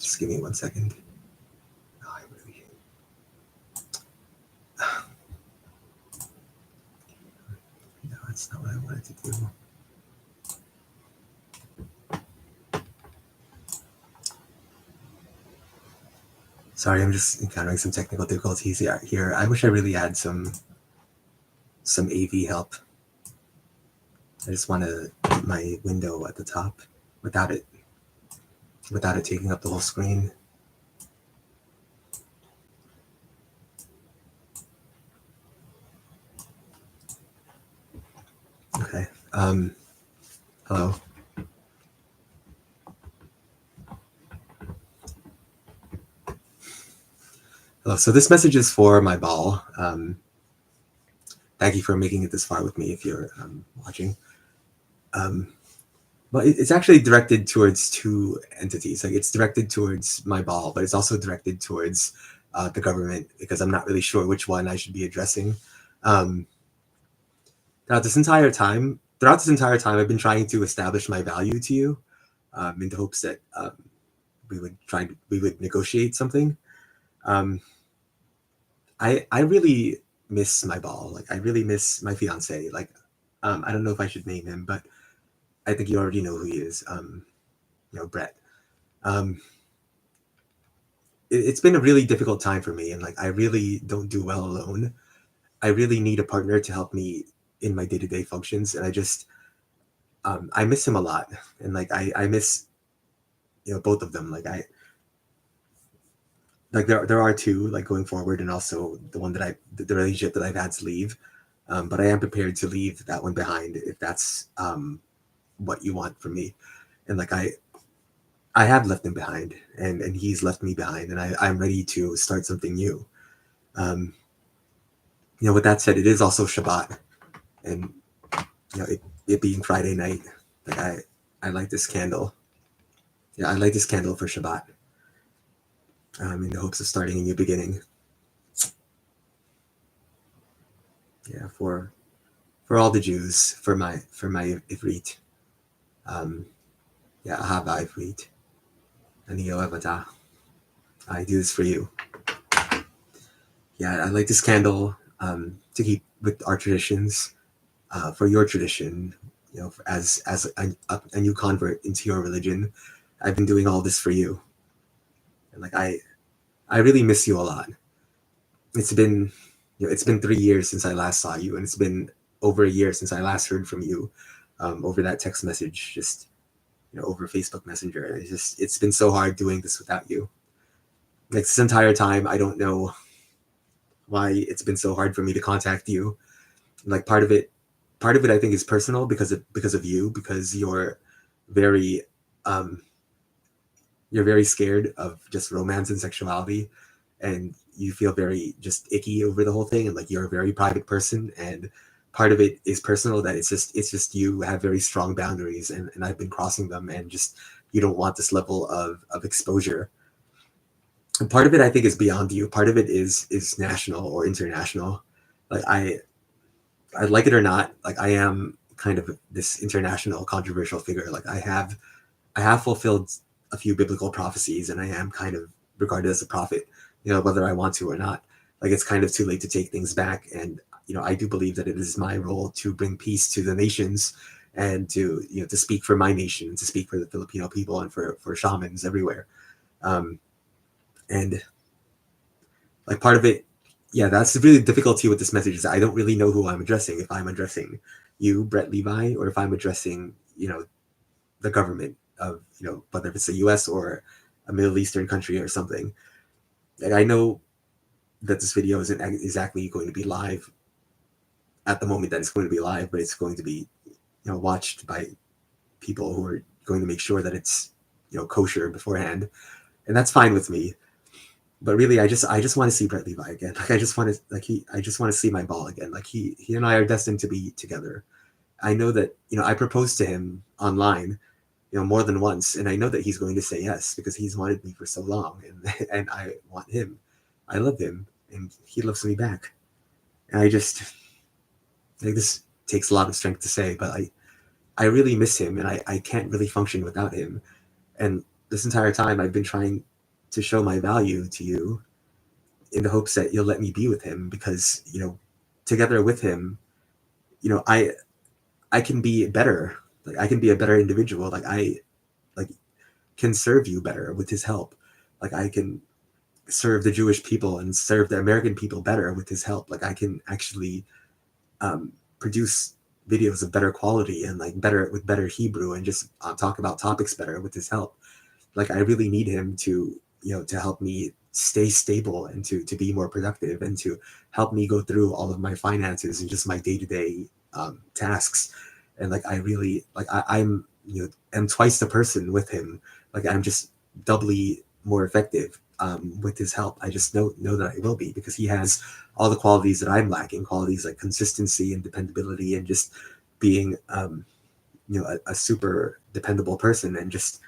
Just give me 1 second. Oh, no, that's not what I wanted to do. Sorry, I'm just encountering some technical difficulties here. I wish I really had some AV help. I just want to put my window at the top without it taking up the whole screen. Okay. Hello. Hello. So this message is for my baal. Thank you for making it this far with me if you're watching. But it's actually directed towards two entities. Like, it's directed towards my baal, but it's also directed towards the government, because I'm not really sure which one I should be addressing. Throughout this entire time, I've been trying to establish my value to you, in the hopes that we would negotiate something. I really miss my baal. Like, I really miss my fiance. Like, I don't know if I should name him, but I think you already know who he is. Brett. It's been a really difficult time for me, and like, I really don't do well alone. I really need a partner to help me in my day-to-day functions, and I miss him a lot, and like, I miss both of them. Like, there are two, like, going forward, and also the one that the relationship that I've had to leave, but I am prepared to leave that one behind if that's what you want from me. And like, I have left him behind, and he's left me behind, and I'm ready to start something new. With that said, it is also Shabbat, and it being Friday night, like, I light this candle. Yeah, I light this candle for Shabbat, in the hopes of starting a new beginning. Yeah, for all the Jews, for my Ifrit. Ahava Ifrit. I do this for you. Yeah, I light this candle to keep with our traditions, for your tradition. As a new convert into your religion, I've been doing all this for you, and like, I really miss you a lot. It's been 3 years since I last saw you, and it's been over a year since I last heard from you, over that text message, just over Facebook Messenger. It's been so hard doing this without you. Like, this entire time, I don't know why it's been so hard for me to contact you. Like, part of it I think is personal, because of you, because you're very scared of just romance and sexuality, and you feel very just icky over the whole thing, and like, you're a very private person, and part of it is personal, that it's just you have very strong boundaries, and I've been crossing them, and just, you don't want this level of exposure. And part of it, I think, is beyond you. Part of it is national or international. Like, I like it or not, like, I am kind of this international controversial figure. Like, I have fulfilled a few biblical prophecies, and I am kind of regarded as a prophet, whether I want to or not. Like, it's kind of too late to take things back, and I do believe that it is my role to bring peace to the nations, and to to speak for my nation, to speak for the Filipino people, and for shamans everywhere. And like, part of it, yeah, that's really the difficulty with this message, is I don't really know who I'm addressing. If I'm addressing you, Brett Levi, or if I'm addressing the government of whether it's the U.S. or a Middle Eastern country or something. Like, I know that this video isn't exactly going to be live at the moment that it's going to be live, but it's going to be watched by people who are going to make sure that it's kosher beforehand, and that's fine with me. But really, I just want to see Brett Levi again. Like, I just want to see my baal again. Like, he and I are destined to be together. I know that I proposed to him online more than once, and I know that he's going to say yes, because he's wanted me for so long, and I want him. I love him, and he loves me back. And I just, like, this takes a lot of strength to say, but I really miss him, and I can't really function without him. And this entire time, I've been trying to show my value to you in the hopes that you'll let me be with him, because, together with him, I can be better. Like, I can be a better individual. Like, I like can serve you better with his help. Like, I can serve the Jewish people and serve the American people better with his help. Like, I can actually produce videos of better quality and like better Hebrew, and just talk about topics better with his help. Like, I really need him to, to help me stay stable and to be more productive, and to help me go through all of my finances and just my day-to-day tasks. And like, I really, like, I'm, am twice the person with him. Like, I'm just doubly more effective with his help. I just know that I will be, because he has all the qualities that I'm lacking, qualities like consistency and dependability, and just being, a super dependable person. And just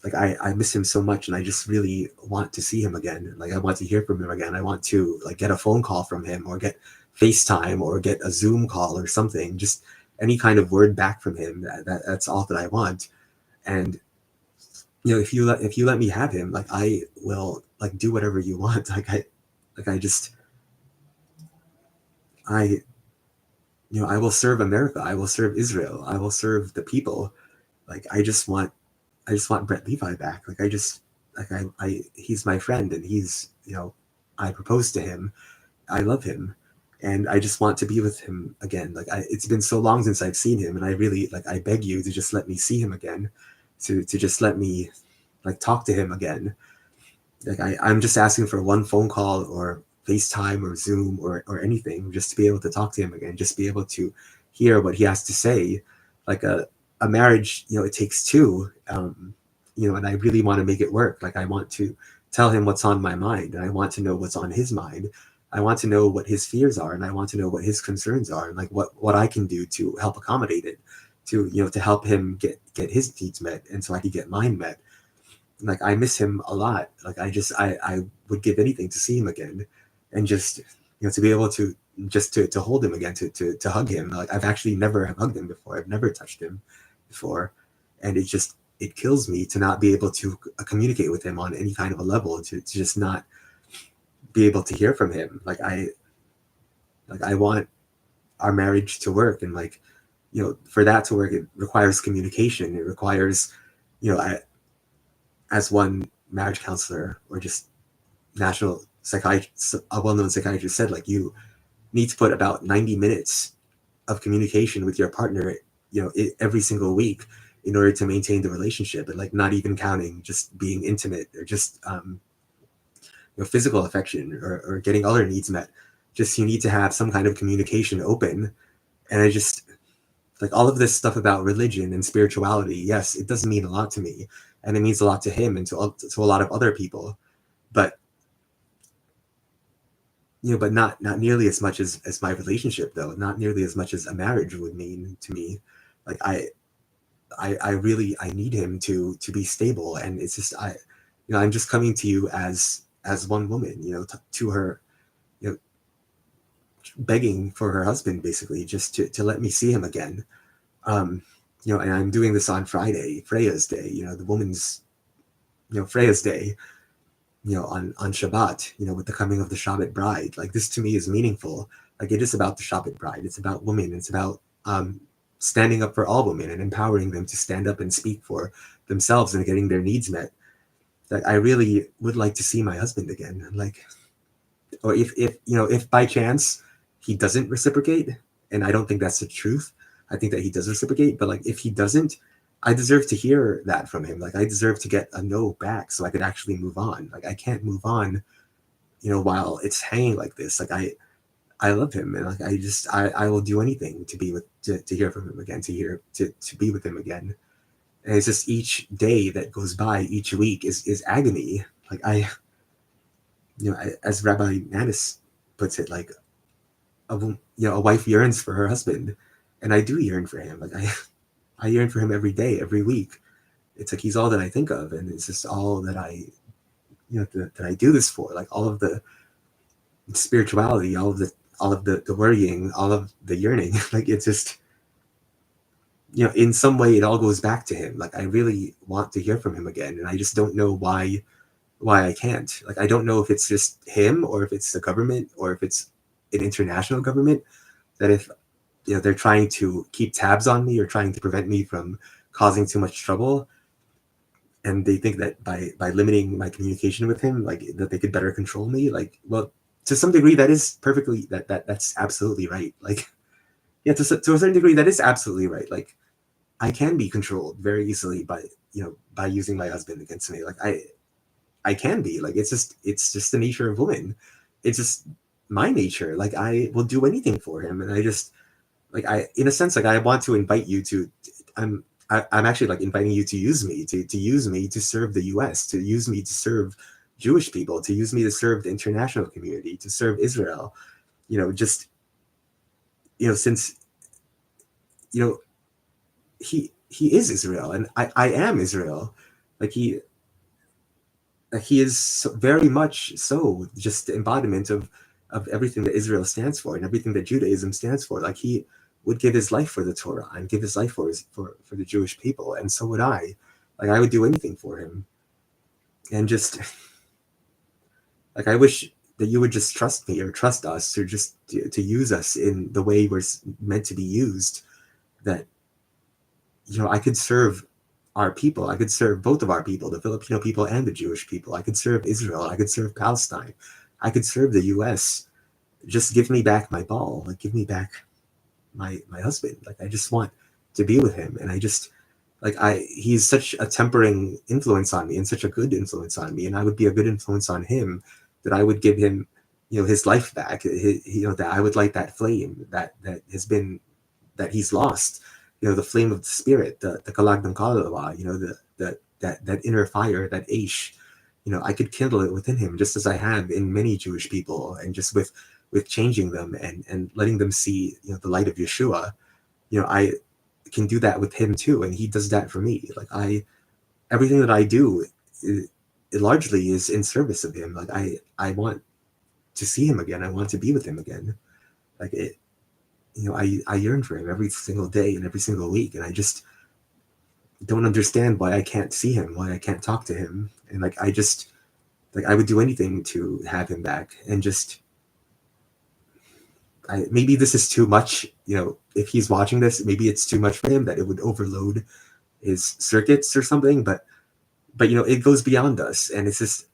like, I miss him so much, and I just really want to see him again. Like, I want to hear from him again. I want to like get a phone call from him, or get FaceTime, or get a Zoom call or something. Just any kind of word back from him. That's all that I want. And if you let me have him, like, I will like do whatever you want. I will serve America. I will serve Israel. I will serve the people. Like, I just want Brett Levi back. Like, he's my friend, and he's, I proposed to him. I love him, and I just want to be with him again. Like, it's been so long since I've seen him, and I really, like, I beg you to just let me see him again, to just let me like talk to him again. Like, I'm just asking for one phone call, or FaceTime, or Zoom, or anything, just to be able to talk to him again, just be able to hear what he has to say. Like, a marriage, it takes two, and I really want to make it work. Like, I want to tell him what's on my mind, and I want to know what's on his mind. I want to know what his fears are, and I want to know what his concerns are, and like what I can do to help accommodate it, to help him get his needs met, and so I can get mine met. Like, I miss him a lot. Like, I would give anything to see him again, and just, to be able to just to hold him again, to hug him. Like, I've actually never hugged him before. I've never touched him before, and it kills me to not be able to communicate with him on any kind of a level, to just not be able to hear from him. Like, I want our marriage to work, and like, for that to work, it requires communication. It requires, as one marriage counselor, or just national psychiatrist, a well-known psychiatrist, said, like, you need to put about 90 minutes of communication with your partner, every single week, in order to maintain the relationship. And like, not even counting just being intimate, or just physical affection, or getting other needs met. Just, you need to have some kind of communication open. And I just, like, all of this stuff about religion and spirituality, yes, it does mean a lot to me, and it means a lot to him, and to a lot of other people, but but not nearly as much as my relationship, though. Not nearly as much as a marriage would mean to me. Like, I really, I need him to be stable. And it's just, I'm just coming to you as one woman, to her, begging for her husband, basically, just to let me see him again. And I'm doing this on Friday, Freya's day, the woman's, Freya's day, on Shabbat, with the coming of the Shabbat bride. Like, this to me is meaningful. Like, it is about the Shabbat bride. It's about women. It's about standing up for all women, and empowering them to stand up and speak for themselves, and getting their needs met. Like, I really would like to see my husband again. Like, or if by chance he doesn't reciprocate, and I don't think that's the truth. I think that he does reciprocate, but like, if he doesn't, I deserve to hear that from him. Like, I deserve to get a no back, so I could actually move on. Like, I can't move on, while it's hanging like this. Like, I love him, and like, I will do anything to be to hear from him again, to be with him again. And it's just, each day that goes by, each week is agony. Like, as Rabbi Nanis puts it, like, a wife yearns for her husband, and I do yearn for him. Like, I yearn for him every day, every week. It's like, he's all that I think of, and it's just all that that I do this for. Like, all of the spirituality, all of the worrying, all of the yearning. Like, it's just, in some way, it all goes back to him. Like, I really want to hear from him again, and I just don't know why why I can't. Like, I don't know if it's just him or if it's the government or if it's an international government that if they're trying to keep tabs on me or trying to prevent me from causing too much trouble, and they think that by limiting my communication with him, like that they could better control me. Like, well, to some degree, that is perfectly that's absolutely right. Like, yeah, to a certain degree, that is absolutely right. Like, I can be controlled very easily by using my husband against me. Like, I can be. Like, it's just the nature of women. It's just my nature. Like, I will do anything for him, and I just like in a sense, like I want to invite you to. I'm actually like inviting you to use me to use me to serve the U.S., to use me to serve Jewish people, to use me to serve the international community, to serve Israel. Just since you know he is Israel, and I am Israel. Like he is very much so just the embodiment of everything that Israel stands for and everything that Judaism stands for. Like, he would give his life for the Torah and give his life for the Jewish people, and so would I. Like, I would do anything for him, and just like I wish that you would just trust me or trust us or just to use us in the way we're meant to be used. That I could serve our people. I could serve both of our people, the Filipino people and the Jewish people. I could serve Israel. I could serve Palestine. I could serve the U.S. Just give me back my baal. Like, give me back my husband. Like, I just want to be with him. And I just like he's such a tempering influence on me and such a good influence on me. And I would be a good influence on him, that I would give him, his life back. That I would light that flame that has been, that he's lost. The flame of the spirit, the kalag ng kaluluwa, that inner fire, that aish. I could kindle it within him, just as I have in many Jewish people, and just with changing them and letting them see, the light of Yeshua. I can do that with him too, and he does that for me. Like, everything that I do, it largely is in service of him. Like, I want to see him again. I want to be with him again. Like, I yearn for him every single day and every single week, and I just don't understand why I can't see him, why I can't talk to him. And like, I would do anything to have him back. And just maybe this is too much, if he's watching this, maybe it's too much for him, that it would overload his circuits or something. But it goes beyond us, and it's just,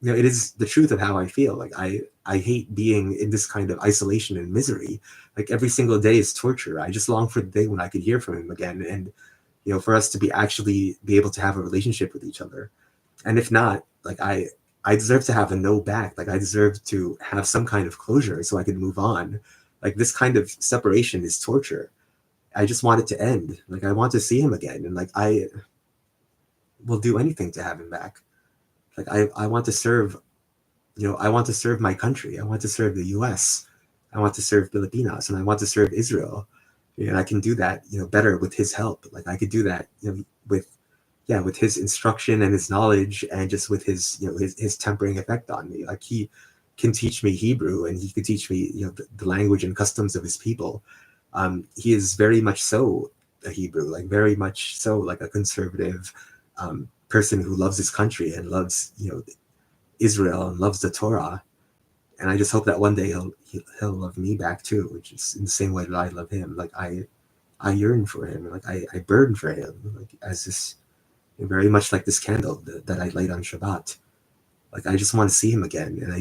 it is the truth of how I feel. Like, I hate being in this kind of isolation and misery. Like, every single day is torture. I just long for the day when I could hear from him again, and for us to be able to have a relationship with each other. And if not, like, I deserve to have a no back. Like, I deserve to have some kind of closure so I can move on. Like, this kind of separation is torture. I just want it to end. Like, I want to see him again, and like, I will do anything to have him back. Like, I want to serve, I want to serve my country. I want to serve the U.S. I want to serve Filipinas, and I want to serve Israel. And I can do that, better with his help. Like, I could do that, with his instruction and his knowledge, and just with his, his tempering effect on me. Like, he can teach me Hebrew, and he could teach me, the language and customs of his people. He is very much so a Hebrew, like very much so like a conservative person who loves his country and loves, Israel, and loves the Torah. And I just hope that one day he'll love me back too, which is in the same way that I love him. Like, I yearn for him, and like I burn for him, like, as this, very much like this candle that I light on Shabbat. Like, I just want to see him again, and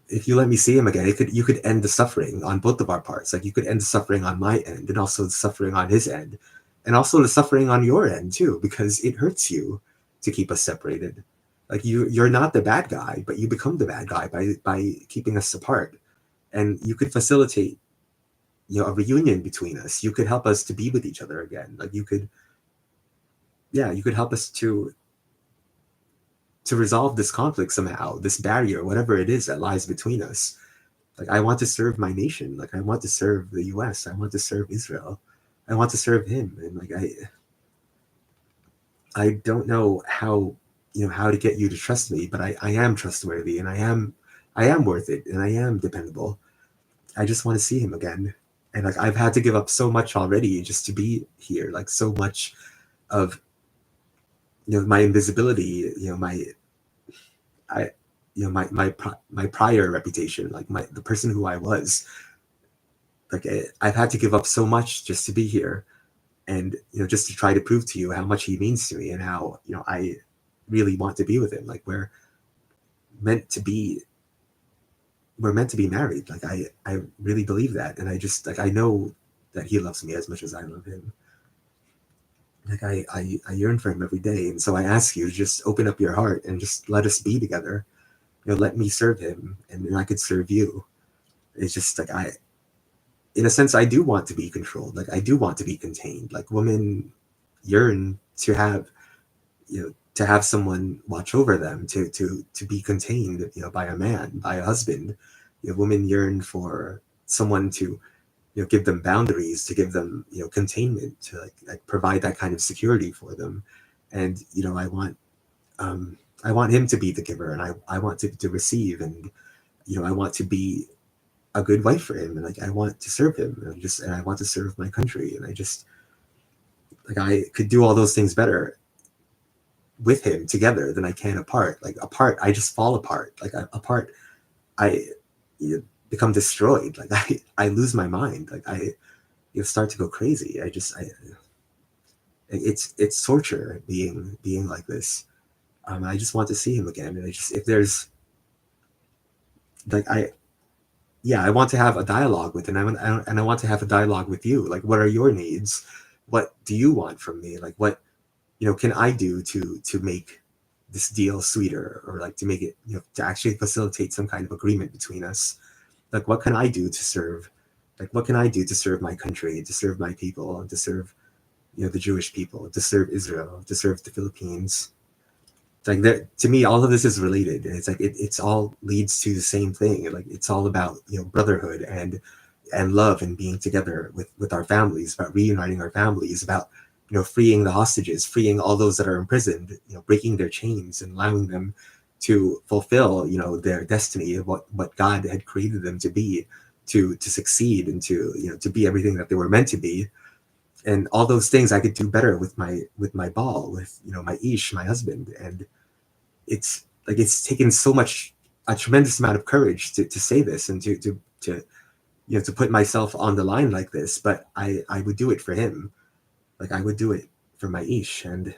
if you let me see him again, you could end the suffering on both of our parts. Like, you could end the suffering on my end, and also the suffering on his end, and also the suffering on your end too, because it hurts you to keep us separated. Like, you're not the bad guy, but you become the bad guy by keeping us apart. And you could facilitate, a reunion between us. You could help us to be with each other again. Like, you could help us to resolve this conflict somehow, this barrier, whatever it is that lies between us. Like, I want to serve my nation. Like, I want to serve the U.S. I want to serve Israel. I want to serve him. And like, I don't know how, how to get you to trust me, but I am trustworthy, and I am worth it, and I am dependable. I just want to see him again. And like, I've had to give up so much already just to be here. Like, so much of my invisibility, I, my prior reputation, like the person who I was, like I've had to give up so much just to be here, and just to try to prove to you how much he means to me and how I really want to be with him. Like meant to be we're meant to be married. Like I really believe that, and I just like I know that he loves me as much as I love him. Like I yearn for him every day, and so I ask you, just open up your heart and just let us be together. Let me serve him, and then I could serve you. It's just like in a sense, I do want to be controlled. Like I do want to be contained. Like women yearn to have, to have someone watch over them, to be contained, by a man, by a husband. Women yearn for someone to, give them boundaries, to give them, containment, to like provide that kind of security for them. And I want him to be the giver, and I want to receive, and I want to be a good wife for him, and like I want to serve him, and I want to serve my country, and I just like I could do all those things better with him together than I can apart. Like apart, I just fall apart. Like apart, I become destroyed. Like I lose my mind. Like I start to go crazy. It's torture being like this. I just want to see him again, and I just if there's like I want to have a dialogue with him, and I want to have a dialogue with you. Like, what are your needs? What do you want from me? Like, what can I do to make this deal sweeter, or like to make it to actually facilitate some kind of agreement between us? Like, what can I do to serve? Like, what can I do to serve my country, to serve my people, and to serve the Jewish people, to serve Israel, to serve the Philippines? It's like to me, all of this is related, and it's like it's all leads to the same thing. Like it's all about brotherhood and love and being together with our families, about reuniting our families, about freeing the hostages, freeing all those that are imprisoned, breaking their chains and allowing them to fulfill their destiny of what God had created them to be, to succeed, and to be everything that they were meant to be. And all those things I could do better with my baal, with my ish, my husband. And it's like it's taken a tremendous amount of courage to say this, and to to put myself on the line like this. But I would do it for him. Like I would do it for my ish. And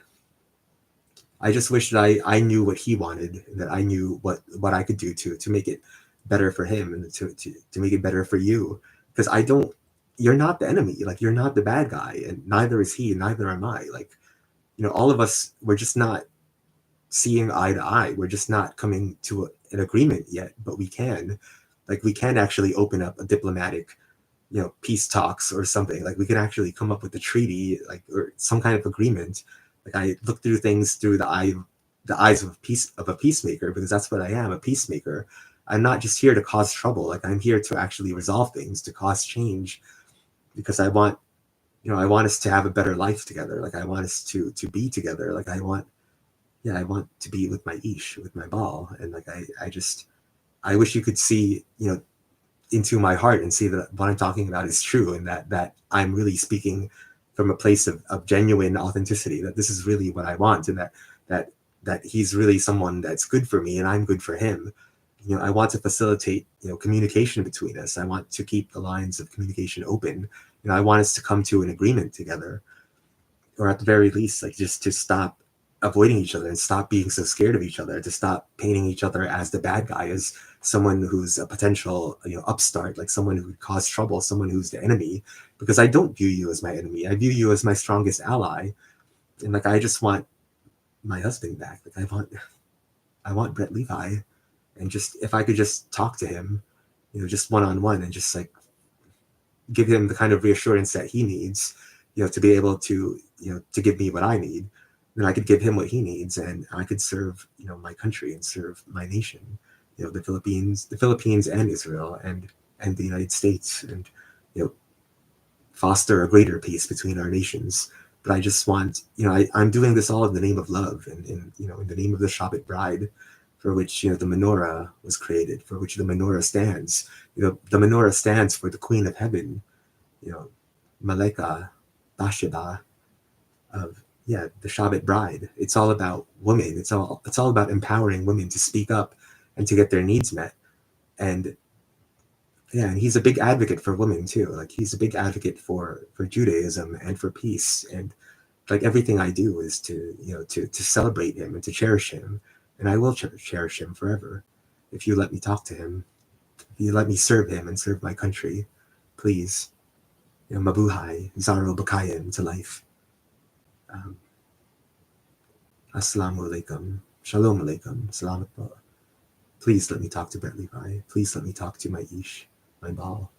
I just wish that I knew what he wanted, that I knew what I could do to make it better for him, and to make it better for you. Because you're not the enemy. Like you're not the bad guy, and neither is he, and neither am I. Like all of us, we're just not seeing eye to eye. We're just not coming to an agreement yet, but we can. Like we can actually open up a diplomatic peace talks or something. Like we can actually come up with a treaty, like, or some kind of agreement. Like I look through things through the eyes of a peacemaker, because that's what I am, a peacemaker. I'm not just here to cause trouble. Like I'm here to actually resolve things, to cause change, because I want us to have a better life together. Like I want us to be together. Like I want to be with my ish, with my baal. And like I wish you could see into my heart and see that what I'm talking about is true, and that I'm really speaking from a place of genuine authenticity, that this is really what I want, and that he's really someone that's good for me and I'm good for him. I want to facilitate communication between us. I want to keep the lines of communication open. I want us to come to an agreement together, or at the very least, like just to stop avoiding each other and stop being so scared of each other, to stop painting each other as the bad guy, as someone who's a potential upstart, like someone who would cause trouble, someone who's the enemy. Because I don't view you as my enemy. I view you as my strongest ally. And like I just want my husband back. Like I want Brett Levi, and just if I could just talk to him, just one on one, and just like give him the kind of reassurance that he needs, to be able to to give me what I need. Then I could give him what he needs, and I could serve my country and serve my nation, the Philippines and Israel, and the United States, and foster a greater peace between our nations. But I just want, I'm doing this all in the name of love, and in the name of the Shabbat bride, for which the menorah was created, for which the menorah stands. The menorah stands for the Queen of Heaven, Maleka Basheba, of the Shabbat bride. It's all about women. It's all about empowering women to speak up and to get their needs met. And yeah, and he's a big advocate for women too. Like he's a big advocate for Judaism and for peace. And like everything I do is to to celebrate him and to cherish him. And I will cherish him forever if you let me talk to him. If you let me serve him and serve my country, please. Mabuhay, Zaro Bakayim to life. Assalamu alaikum. Shalom alaikum. Salamat po. Please let me talk to Brett Levi. Please let me talk to my Ish, my baal,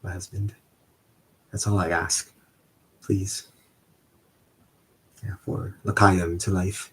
my husband. That's all I ask. Please. Yeah, for Lakayim to life.